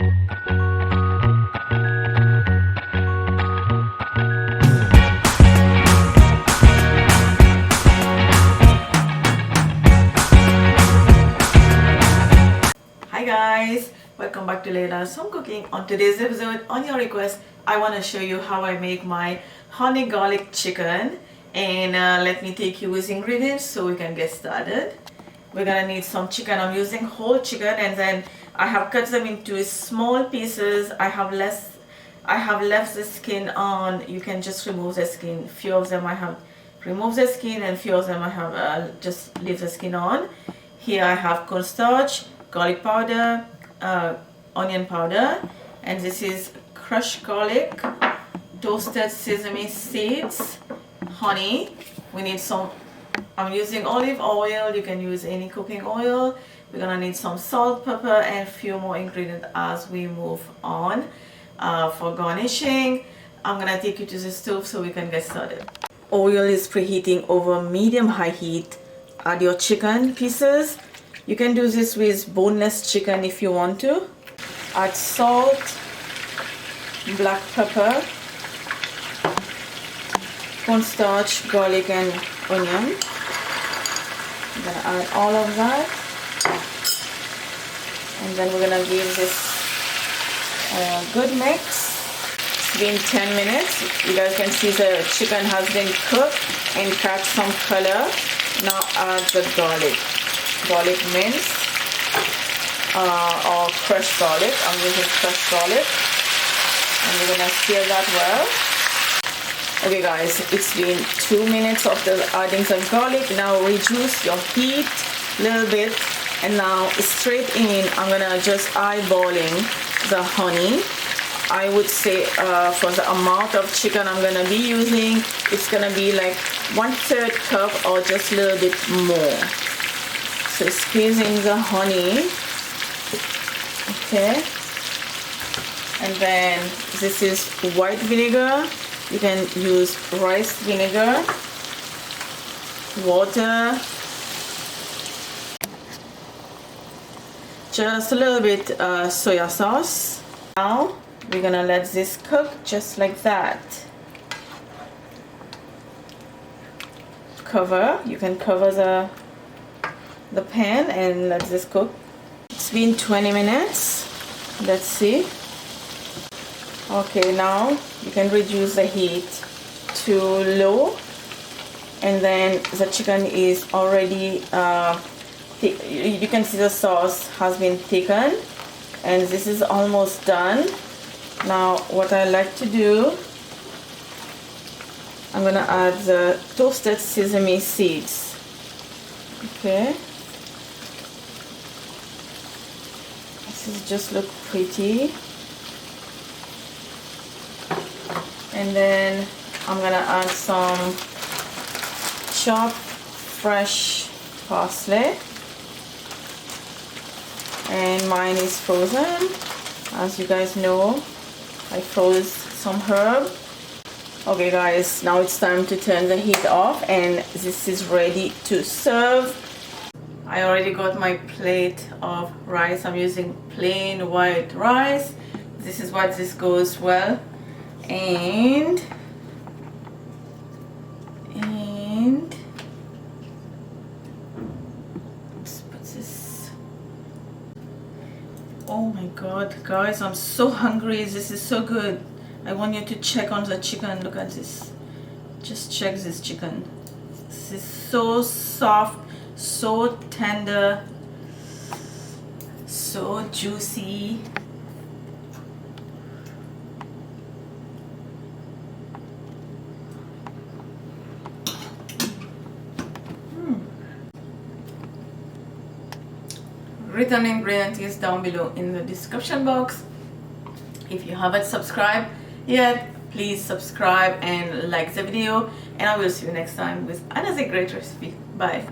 Hi guys, welcome back to Laila's Home Cooking. On today's episode, on your request, I want to show you how I make my honey garlic chicken, and let me take you with ingredients so we can get started. We're gonna need some chicken. I'm using whole chicken, and then I have cut them into small pieces. I have left the skin on. You can just remove the skin. Few of them I have removed the skin, and few of them I have just leave the skin on. Here I have cornstarch, garlic powder, onion powder, and this is crushed garlic, toasted sesame seeds, honey. We need some, I'm using olive oil, you can use any cooking oil. We're gonna need some salt, pepper, and a few more ingredients as we move on. For garnishing, I'm gonna take you to the stove so we can get started. Oil is preheating over medium-high heat. Add your chicken pieces. You can do this with boneless chicken if you want to. Add salt, black pepper, cornstarch, garlic, and onion. I'm gonna add all of that, and then we're gonna give this a good mix. It's been 10 minutes. You guys can see the chicken has been cooked and catch some color. Now add the garlic minced or crushed garlic. I'm using crushed garlic, and we're gonna stir that well. Okay guys, it's been 2 minutes after adding the garlic. Now reduce your heat a little bit, and now straight in I'm gonna just eyeballing the honey. I would say for the amount of chicken I'm gonna be using, it's gonna be like 1/3 cup or just a little bit more. So squeezing the honey, okay, and then this is white vinegar. You can use rice vinegar, water, just a little bit soya sauce. Now we're gonna let this cook just like that. Cover, you can cover the pan and let this cook. It's been 20 minutes. Let's see. Okay, now you can reduce the heat to low, and then the chicken is already you can see the sauce has been thickened, and this is almost done. Now what I like to do, I'm gonna add the toasted sesame seeds. Okay, this just look pretty. And then I'm gonna add some chopped fresh parsley, and mine is frozen. As you guys know, I froze some herb. Okay guys, now it's time to turn the heat off, and this is ready to serve. I already got my plate of rice. I'm using plain white rice. This is what this goes well. And let's put this. Oh my god guys, I'm so hungry. This is so good. I want you to check on the chicken. Look at this. Just check this chicken. This is so soft, so tender, so juicy. Written ingredient is down below in the description box. If you haven't subscribed yet, please subscribe and like the video, and I will see you next time with another great recipe. Bye.